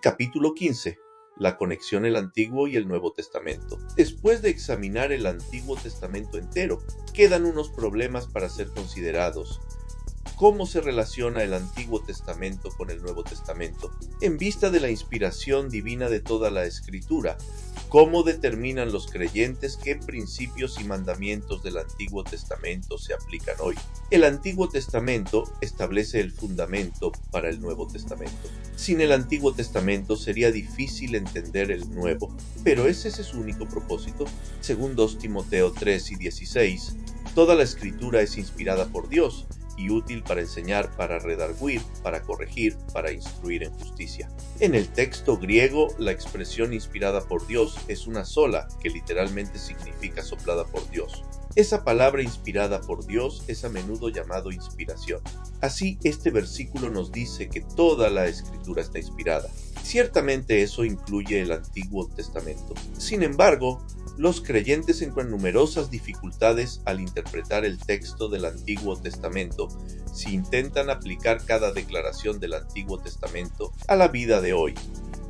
Capítulo 15. La conexión el Antiguo y el Nuevo Testamento. Después de examinar el Antiguo Testamento entero, quedan unos problemas para ser considerados. ¿Cómo se relaciona el Antiguo Testamento con el Nuevo Testamento? En vista de la inspiración divina de toda la Escritura, ¿cómo determinan los creyentes qué principios y mandamientos del Antiguo Testamento se aplican hoy? El Antiguo Testamento establece el fundamento para el Nuevo Testamento. Sin el Antiguo Testamento sería difícil entender el Nuevo, pero ¿es ese su único propósito? Según 2 Timoteo 3 y 16, toda la Escritura es inspirada por Dios y útil para enseñar, para redarguir, para corregir, para instruir en justicia. En el texto griego, la expresión inspirada por Dios es una sola, que literalmente significa soplada por Dios. Esa palabra inspirada por Dios es a menudo llamado inspiración. Así, este versículo nos dice que toda la Escritura está inspirada. Ciertamente eso incluye el Antiguo Testamento. Sin embargo, los creyentes encuentran numerosas dificultades al interpretar el texto del Antiguo Testamento si intentan aplicar cada declaración del Antiguo Testamento a la vida de hoy,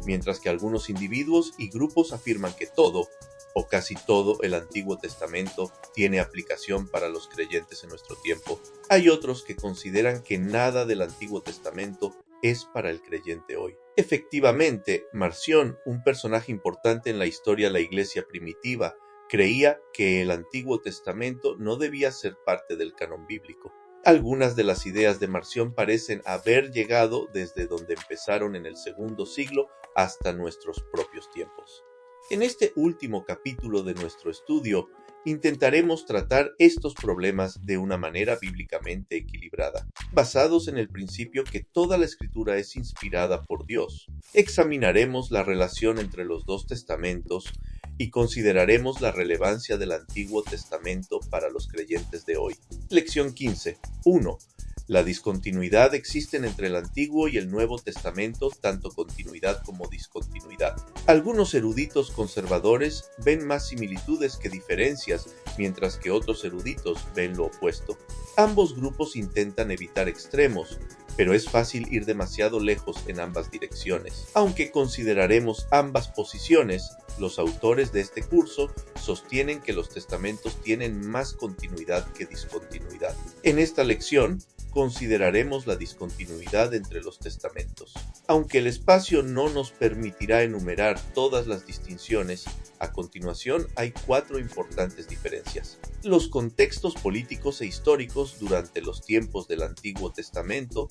mientras que algunos individuos y grupos afirman que todo, o casi todo, el Antiguo Testamento tiene aplicación para los creyentes en nuestro tiempo. Hay otros que consideran que nada del Antiguo Testamento es para el creyente hoy. Efectivamente, Marción, un personaje importante en la historia de la iglesia primitiva, creía que el Antiguo Testamento no debía ser parte del canon bíblico. Algunas de las ideas de Marción parecen haber llegado desde donde empezaron en el segundo siglo hasta nuestros propios tiempos. En este último capítulo de nuestro estudio, intentaremos tratar estos problemas de una manera bíblicamente equilibrada, basados en el principio que toda la Escritura es inspirada por Dios. Examinaremos la relación entre los dos testamentos y consideraremos la relevancia del Antiguo Testamento para los creyentes de hoy. Lección 15. 1. La discontinuidad existen entre el Antiguo y el Nuevo Testamento, tanto continuidad como discontinuidad. Algunos eruditos conservadores ven más similitudes que diferencias, mientras que otros eruditos ven lo opuesto. Ambos grupos intentan evitar extremos, pero es fácil ir demasiado lejos en ambas direcciones. Aunque consideraremos ambas posiciones, los autores de este curso sostienen que los testamentos tienen más continuidad que discontinuidad. En esta lección, consideraremos la discontinuidad entre los testamentos. Aunque el espacio no nos permitirá enumerar todas las distinciones, a continuación hay 4 importantes diferencias. Los contextos políticos e históricos durante los tiempos del Antiguo Testamento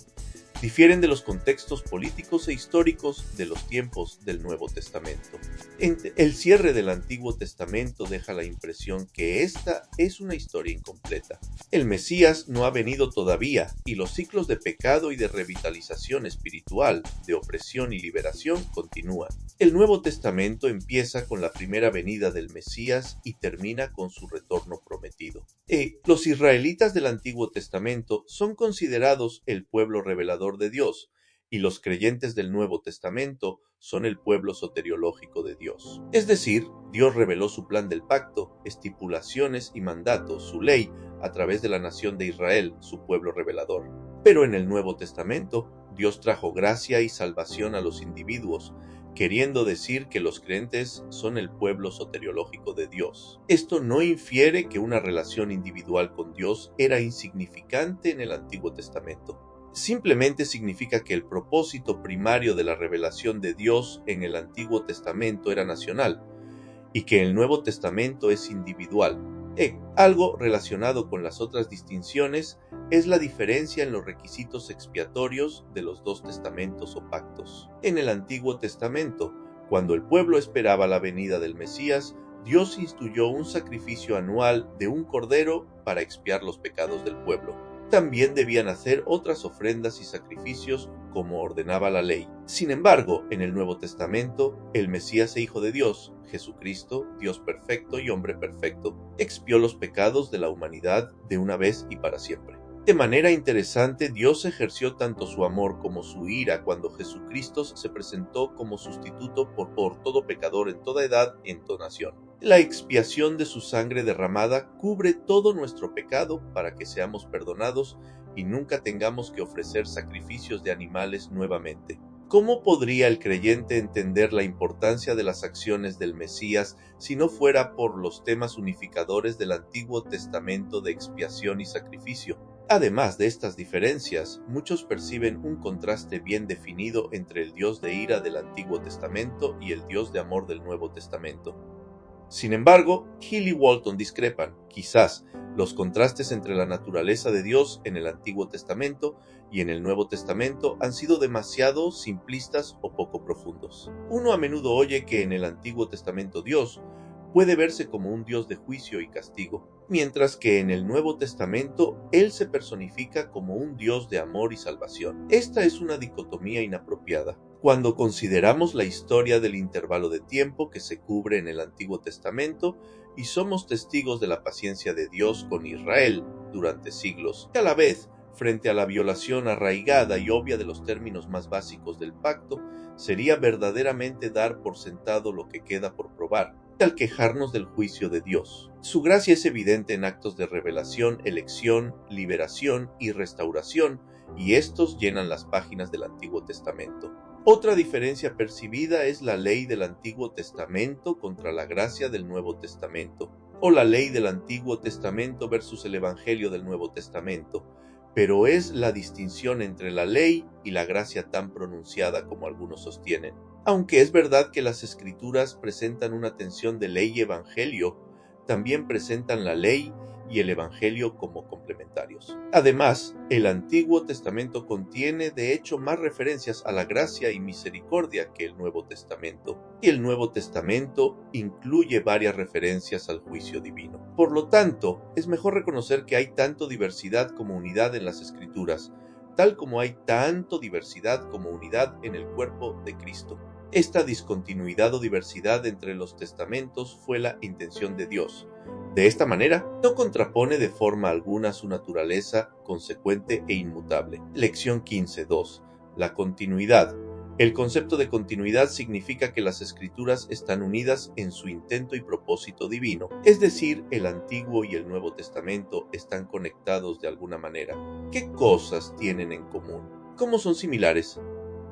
difieren de los contextos políticos e históricos de los tiempos del Nuevo Testamento. El cierre del Antiguo Testamento deja la impresión que esta es una historia incompleta. El Mesías no ha venido todavía y los ciclos de pecado y de revitalización espiritual, de opresión y liberación continúan. El Nuevo Testamento empieza con la primera venida del Mesías y termina con su retorno prometido. Los israelitas del Antiguo Testamento son considerados el pueblo revelador de Dios, y los creyentes del Nuevo Testamento son el pueblo soteriológico de Dios. Es decir, Dios reveló su plan del pacto, estipulaciones y mandatos, su ley, a través de la nación de Israel, su pueblo revelador. Pero en el Nuevo Testamento, Dios trajo gracia y salvación a los individuos, queriendo decir que los creyentes son el pueblo soteriológico de Dios. Esto no infiere que una relación individual con Dios era insignificante en el Antiguo Testamento. Simplemente significa que el propósito primario de la revelación de Dios en el Antiguo Testamento era nacional y que el Nuevo Testamento es individual. Algo relacionado con las otras distinciones es la diferencia en los requisitos expiatorios de los dos testamentos o pactos. En el Antiguo Testamento, cuando el pueblo esperaba la venida del Mesías, Dios instituyó un sacrificio anual de un cordero para expiar los pecados del pueblo. También debían hacer otras ofrendas y sacrificios como ordenaba la ley. Sin embargo, en el Nuevo Testamento, el Mesías e Hijo de Dios, Jesucristo, Dios perfecto y hombre perfecto, expió los pecados de la humanidad de una vez y para siempre. De manera interesante, Dios ejerció tanto su amor como su ira cuando Jesucristo se presentó como sustituto por todo pecador en toda edad y entonación. La expiación de su sangre derramada cubre todo nuestro pecado para que seamos perdonados y nunca tengamos que ofrecer sacrificios de animales nuevamente. ¿Cómo podría el creyente entender la importancia de las acciones del Mesías si no fuera por los temas unificadores del Antiguo Testamento de expiación y sacrificio? Además de estas diferencias, muchos perciben un contraste bien definido entre el Dios de ira del Antiguo Testamento y el Dios de amor del Nuevo Testamento. Sin embargo, Hill y Walton discrepan. Quizás los contrastes entre la naturaleza de Dios en el Antiguo Testamento y en el Nuevo Testamento han sido demasiado simplistas o poco profundos. Uno a menudo oye que en el Antiguo Testamento Dios puede verse como un Dios de juicio y castigo, mientras que en el Nuevo Testamento Él se personifica como un Dios de amor y salvación. Esta es una dicotomía inapropiada. Cuando consideramos la historia del intervalo de tiempo que se cubre en el Antiguo Testamento y somos testigos de la paciencia de Dios con Israel durante siglos, y a la vez, frente a la violación arraigada y obvia de los términos más básicos del pacto, sería verdaderamente dar por sentado lo que queda por probar, al quejarnos del juicio de Dios. Su gracia es evidente en actos de revelación, elección, liberación y restauración, y estos llenan las páginas del Antiguo Testamento. Otra diferencia percibida es la ley del Antiguo Testamento contra la gracia del Nuevo Testamento, o la ley del Antiguo Testamento versus el Evangelio del Nuevo Testamento, pero es la distinción entre la ley y la gracia tan pronunciada como algunos sostienen. Aunque es verdad que las Escrituras presentan una tensión de ley y evangelio, también presentan la ley y el evangelio como complementarios. Además, el Antiguo Testamento contiene de hecho más referencias a la gracia y misericordia que el Nuevo Testamento, y el Nuevo Testamento incluye varias referencias al juicio divino. Por lo tanto, es mejor reconocer que hay tanto diversidad como unidad en las Escrituras, tal como hay tanto diversidad como unidad en el cuerpo de Cristo. Esta discontinuidad o diversidad entre los testamentos fue la intención de Dios. De esta manera, no contrapone de forma alguna su naturaleza consecuente e inmutable. Lección 15.2. La continuidad. El concepto de continuidad significa que las Escrituras están unidas en su intento y propósito divino, es decir, el Antiguo y el Nuevo Testamento están conectados de alguna manera. ¿Qué cosas tienen en común? ¿Cómo son similares?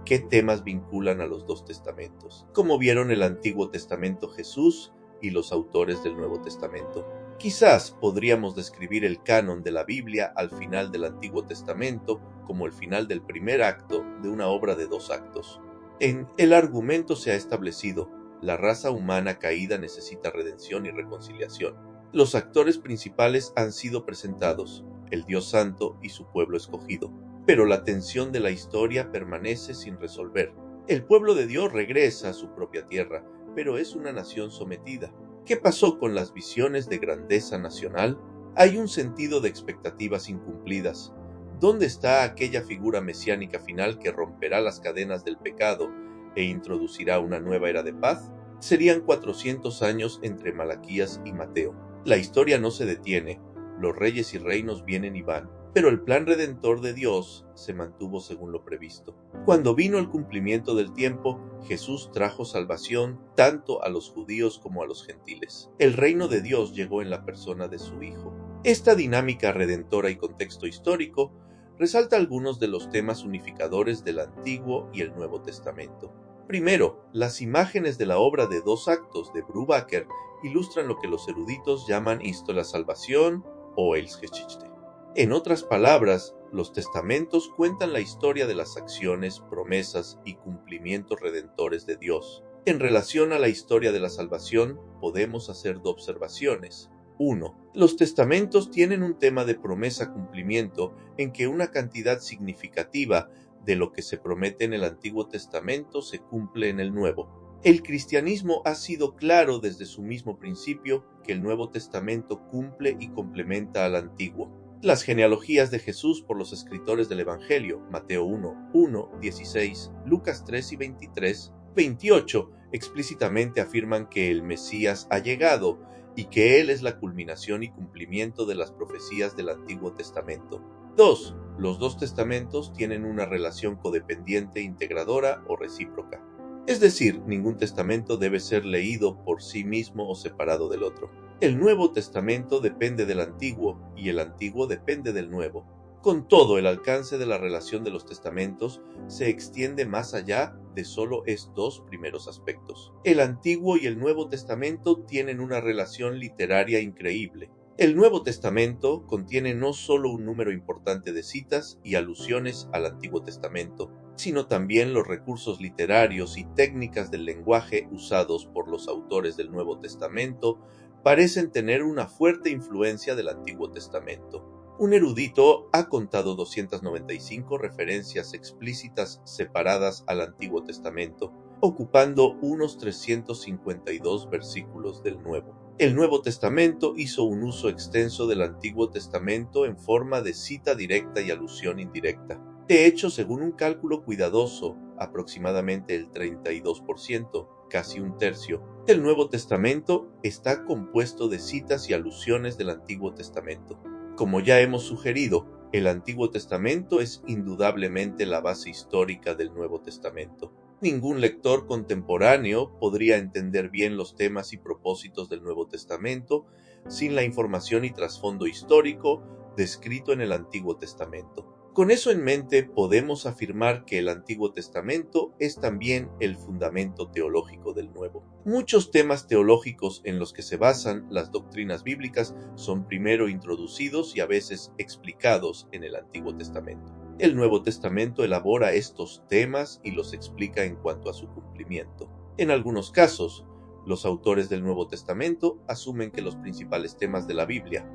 ¿Qué temas vinculan a los dos testamentos? ¿Cómo vieron el Antiguo Testamento Jesús y los autores del Nuevo Testamento? Quizás podríamos describir el canon de la Biblia al final del Antiguo Testamento como el final del primer acto de una obra de 2 actos. En el argumento se ha establecido: la raza humana caída necesita redención y reconciliación. Los actores principales han sido presentados, el Dios Santo y su pueblo escogido. Pero la tensión de la historia permanece sin resolver. El pueblo de Dios regresa a su propia tierra, pero es una nación sometida. ¿Qué pasó con las visiones de grandeza nacional? Hay un sentido de expectativas incumplidas. ¿Dónde está aquella figura mesiánica final que romperá las cadenas del pecado e introducirá una nueva era de paz? Serían 400 años entre Malaquías y Mateo. La historia no se detiene, los reyes y reinos vienen y van, pero el plan redentor de Dios se mantuvo según lo previsto. Cuando vino el cumplimiento del tiempo, Jesús trajo salvación tanto a los judíos como a los gentiles. El reino de Dios llegó en la persona de su Hijo. Esta dinámica redentora y contexto histórico resalta algunos de los temas unificadores del Antiguo y el Nuevo Testamento. Primero, las imágenes de la obra de 2 actos de Brubaker ilustran lo que los eruditos llaman la salvación o Heilsgeschichte. En otras palabras, los testamentos cuentan la historia de las acciones, promesas y cumplimientos redentores de Dios. En relación a la historia de la salvación, podemos hacer 2 observaciones. 1. Los testamentos tienen un tema de promesa-cumplimiento en que una cantidad significativa de lo que se promete en el Antiguo Testamento se cumple en el Nuevo. El cristianismo ha sido claro desde su mismo principio que el Nuevo Testamento cumple y complementa al Antiguo. Las genealogías de Jesús por los escritores del Evangelio, Mateo 1, 16, Lucas 3 y 23, 28, explícitamente afirman que el Mesías ha llegado y que Él es la culminación y cumplimiento de las profecías del Antiguo Testamento. 2. Los 2 testamentos tienen una relación codependiente, integradora o recíproca. Es decir, ningún testamento debe ser leído por sí mismo o separado del otro. El Nuevo Testamento depende del Antiguo y el Antiguo depende del Nuevo. Con todo, el alcance de la relación de los testamentos se extiende más allá de solo estos dos primeros aspectos. El Antiguo y el Nuevo Testamento tienen una relación literaria increíble. El Nuevo Testamento contiene no solo un número importante de citas y alusiones al Antiguo Testamento, sino también los recursos literarios y técnicas del lenguaje usados por los autores del Nuevo Testamento parecen tener una fuerte influencia del Antiguo Testamento. Un erudito ha contado 295 referencias explícitas separadas al Antiguo Testamento, ocupando unos 352 versículos del Nuevo. El Nuevo Testamento hizo un uso extenso del Antiguo Testamento en forma de cita directa y alusión indirecta. De hecho, según un cálculo cuidadoso, aproximadamente el 32%, casi un tercio, del Nuevo Testamento está compuesto de citas y alusiones del Antiguo Testamento. Como ya hemos sugerido, el Antiguo Testamento es indudablemente la base histórica del Nuevo Testamento. Ningún lector contemporáneo podría entender bien los temas y propósitos del Nuevo Testamento sin la información y trasfondo histórico descrito en el Antiguo Testamento. Con eso en mente, podemos afirmar que el Antiguo Testamento es también el fundamento teológico del Nuevo. Muchos temas teológicos en los que se basan las doctrinas bíblicas son primero introducidos y a veces explicados en el Antiguo Testamento. El Nuevo Testamento elabora estos temas y los explica en cuanto a su cumplimiento. En algunos casos, los autores del Nuevo Testamento asumen que los principales temas de la Biblia,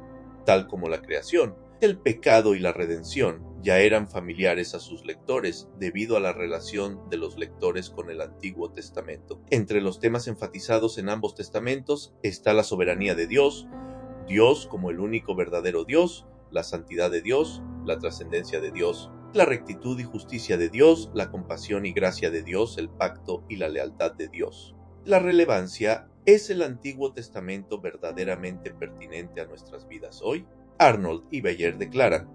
tal como la creación, el pecado y la redención, ya eran familiares a sus lectores debido a la relación de los lectores con el Antiguo Testamento. Entre los temas enfatizados en ambos testamentos está la soberanía de Dios, Dios como el único verdadero Dios, la santidad de Dios, la trascendencia de Dios, la rectitud y justicia de Dios, la compasión y gracia de Dios, el pacto y la lealtad de Dios. La relevancia: ¿es el Antiguo Testamento verdaderamente pertinente a nuestras vidas hoy? Arnold y Beyer declaran: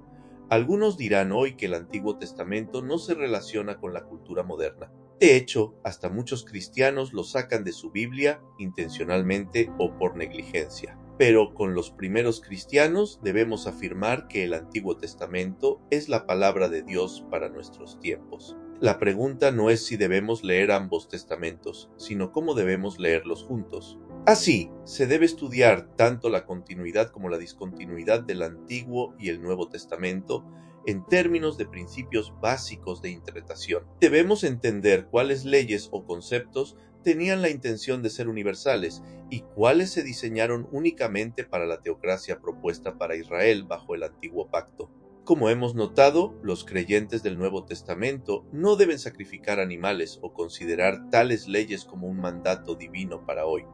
algunos dirán hoy que el Antiguo Testamento no se relaciona con la cultura moderna. De hecho, hasta muchos cristianos lo sacan de su Biblia intencionalmente o por negligencia. Pero con los primeros cristianos debemos afirmar que el Antiguo Testamento es la palabra de Dios para nuestros tiempos. La pregunta no es si debemos leer ambos testamentos, sino cómo debemos leerlos juntos. Así, se debe estudiar tanto la continuidad como la discontinuidad del Antiguo y el Nuevo Testamento en términos de principios básicos de interpretación. Debemos entender cuáles leyes o conceptos tenían la intención de ser universales y cuáles se diseñaron únicamente para la teocracia propuesta para Israel bajo el Antiguo Pacto. Como hemos notado, los creyentes del Nuevo Testamento no deben sacrificar animales o considerar tales leyes como un mandato divino para hoy.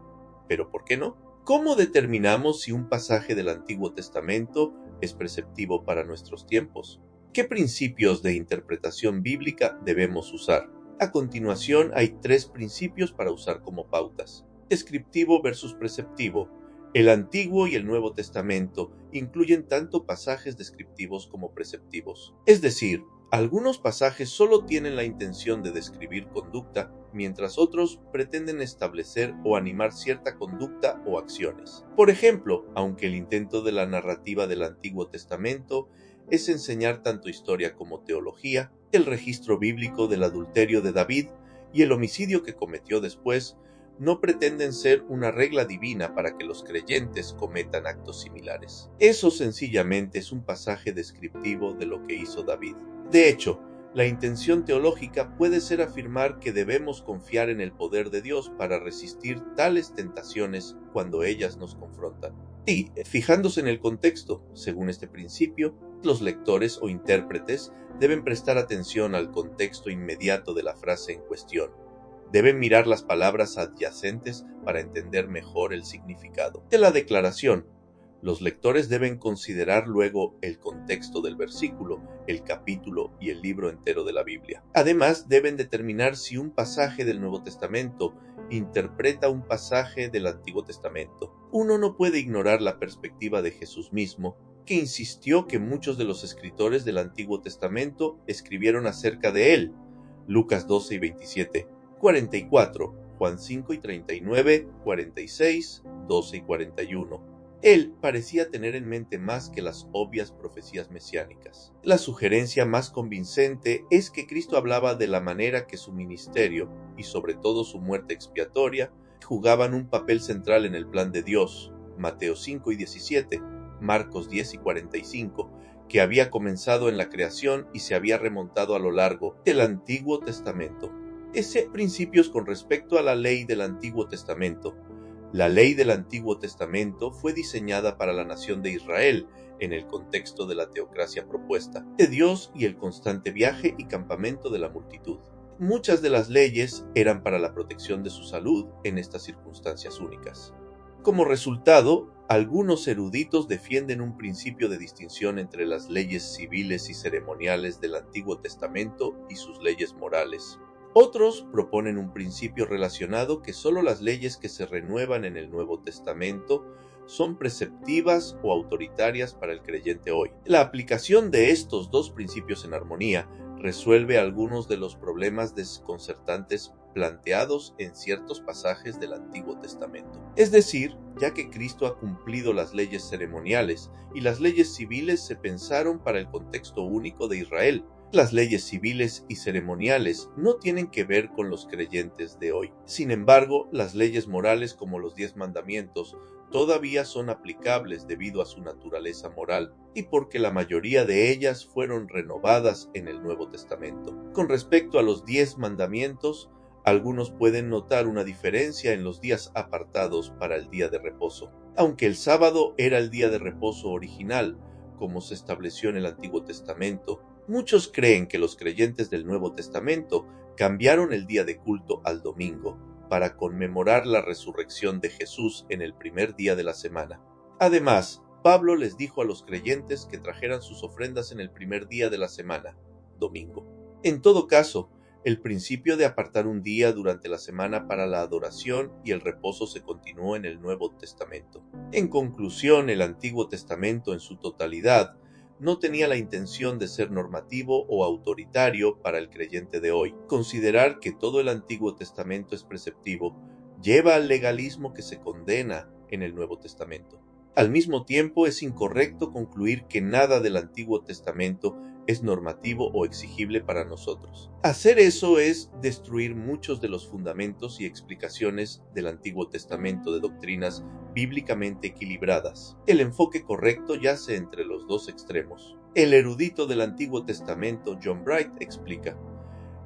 ¿Pero por qué no? ¿Cómo determinamos si un pasaje del Antiguo Testamento es preceptivo para nuestros tiempos? ¿Qué principios de interpretación bíblica debemos usar? A continuación, hay 3 principios para usar como pautas: descriptivo versus preceptivo. El Antiguo y el Nuevo Testamento incluyen tanto pasajes descriptivos como preceptivos. Es decir, algunos pasajes solo tienen la intención de describir conducta, mientras otros pretenden establecer o animar cierta conducta o acciones. Por ejemplo, aunque el intento de la narrativa del Antiguo Testamento es enseñar tanto historia como teología, el registro bíblico del adulterio de David y el homicidio que cometió después no pretenden ser una regla divina para que los creyentes cometan actos similares. Eso sencillamente es un pasaje descriptivo de lo que hizo David. De hecho, la intención teológica puede ser afirmar que debemos confiar en el poder de Dios para resistir tales tentaciones cuando ellas nos confrontan. Y, fijándose en el contexto, según este principio, los lectores o intérpretes deben prestar atención al contexto inmediato de la frase en cuestión. Deben mirar las palabras adyacentes para entender mejor el significado de la declaración. Los lectores deben considerar luego el contexto del versículo, el capítulo y el libro entero de la Biblia. Además, deben determinar si un pasaje del Nuevo Testamento interpreta un pasaje del Antiguo Testamento. Uno no puede ignorar la perspectiva de Jesús mismo, que insistió que muchos de los escritores del Antiguo Testamento escribieron acerca de él. Lucas 12 y 27, 44, Juan 5 y 39, 46, 12 y 41. Él parecía tener en mente más que las obvias profecías mesiánicas. La sugerencia más convincente es que Cristo hablaba de la manera que su ministerio, y sobre todo su muerte expiatoria, jugaban un papel central en el plan de Dios, Mateo 5 y 17, Marcos 10 y 45, que había comenzado en la creación y se había remontado a lo largo del Antiguo Testamento. Principios con respecto a la ley del Antiguo Testamento. La ley del Antiguo Testamento fue diseñada para la nación de Israel en el contexto de la teocracia propuesta de Dios y el constante viaje y campamento de la multitud. Muchas de las leyes eran para la protección de su salud en estas circunstancias únicas. Como resultado, algunos eruditos defienden un principio de distinción entre las leyes civiles y ceremoniales del Antiguo Testamento y sus leyes morales. Otros proponen un principio relacionado que solo las leyes que se renuevan en el Nuevo Testamento son preceptivas o autoritarias para el creyente hoy. La aplicación de estos dos principios en armonía resuelve algunos de los problemas desconcertantes planteados en ciertos pasajes del Antiguo Testamento. Es decir, ya que Cristo ha cumplido las leyes ceremoniales y las leyes civiles se pensaron para el contexto único de Israel, las leyes civiles y ceremoniales no tienen que ver con los creyentes de hoy. Sin embargo, las leyes morales como los 10 mandamientos todavía son aplicables debido a su naturaleza moral y porque la mayoría de ellas fueron renovadas en el Nuevo Testamento. Con respecto a los 10 mandamientos, algunos pueden notar una diferencia en los días apartados para el día de reposo. Aunque el sábado era el día de reposo original, como se estableció en el Antiguo Testamento, muchos creen que los creyentes del Nuevo Testamento cambiaron el día de culto al domingo para conmemorar la resurrección de Jesús en el primer día de la semana. Además, Pablo les dijo a los creyentes que trajeran sus ofrendas en el primer día de la semana, domingo. En todo caso, el principio de apartar un día durante la semana para la adoración y el reposo se continuó en el Nuevo Testamento. En conclusión, el Antiguo Testamento en su totalidad no tenía la intención de ser normativo o autoritario para el creyente de hoy. Considerar que todo el Antiguo Testamento es preceptivo lleva al legalismo que se condena en el Nuevo Testamento. Al mismo tiempo, es incorrecto concluir que nada del Antiguo Testamento es normativo o exigible para nosotros. Hacer eso es destruir muchos de los fundamentos y explicaciones del Antiguo Testamento de doctrinas bíblicamente equilibradas. El enfoque correcto yace entre los dos extremos. El erudito del Antiguo Testamento, John Bright, explica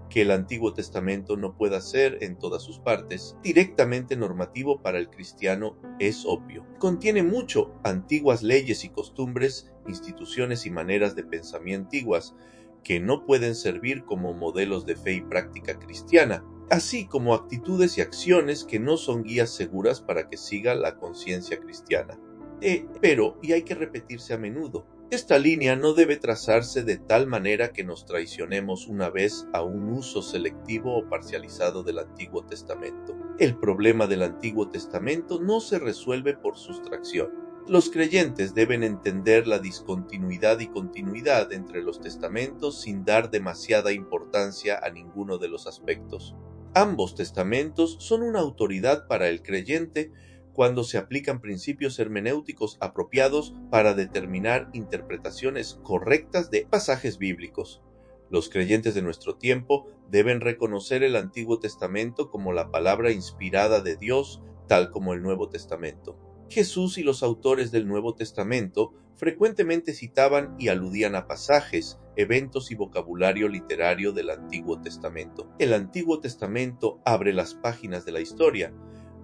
que el Antiguo Testamento no pueda ser, en todas sus partes, directamente normativo para el cristiano es obvio. Contiene mucho antiguas leyes y costumbres, instituciones y maneras de pensamiento antiguas que no pueden servir como modelos de fe y práctica cristiana, así como actitudes y acciones que no son guías seguras para que siga la conciencia cristiana. Pero hay que repetirse a menudo, esta línea no debe trazarse de tal manera que nos traicionemos una vez a un uso selectivo o parcializado del Antiguo Testamento. El problema del Antiguo Testamento no se resuelve por sustracción. Los creyentes deben entender la discontinuidad y continuidad entre los testamentos sin dar demasiada importancia a ninguno de los aspectos. Ambos testamentos son una autoridad para el creyente cuando se aplican principios hermenéuticos apropiados para determinar interpretaciones correctas de pasajes bíblicos. Los creyentes de nuestro tiempo deben reconocer el Antiguo Testamento como la palabra inspirada de Dios, tal como el Nuevo Testamento. Jesús y los autores del Nuevo Testamento frecuentemente citaban y aludían a pasajes, eventos y vocabulario literario del Antiguo Testamento. El Antiguo Testamento abre las páginas de la historia.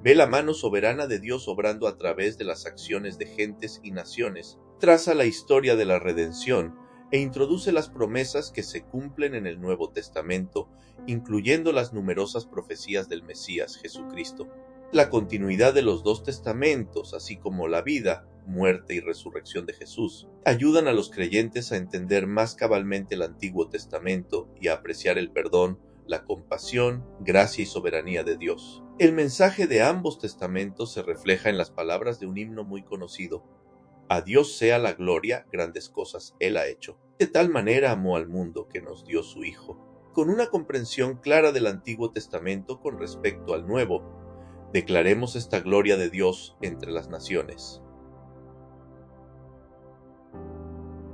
Ve la mano soberana de Dios obrando a través de las acciones de gentes y naciones, traza la historia de la redención e introduce las promesas que se cumplen en el Nuevo Testamento, incluyendo las numerosas profecías del Mesías Jesucristo. La continuidad de los dos testamentos, así como la vida, muerte y resurrección de Jesús, ayudan a los creyentes a entender más cabalmente el Antiguo Testamento y a apreciar el perdón, la compasión, gracia y soberanía de Dios. El mensaje de ambos testamentos se refleja en las palabras de un himno muy conocido. A Dios sea la gloria, grandes cosas Él ha hecho. De tal manera amó al mundo que nos dio su Hijo. Con una comprensión clara del Antiguo Testamento con respecto al Nuevo, declaremos esta gloria de Dios entre las naciones.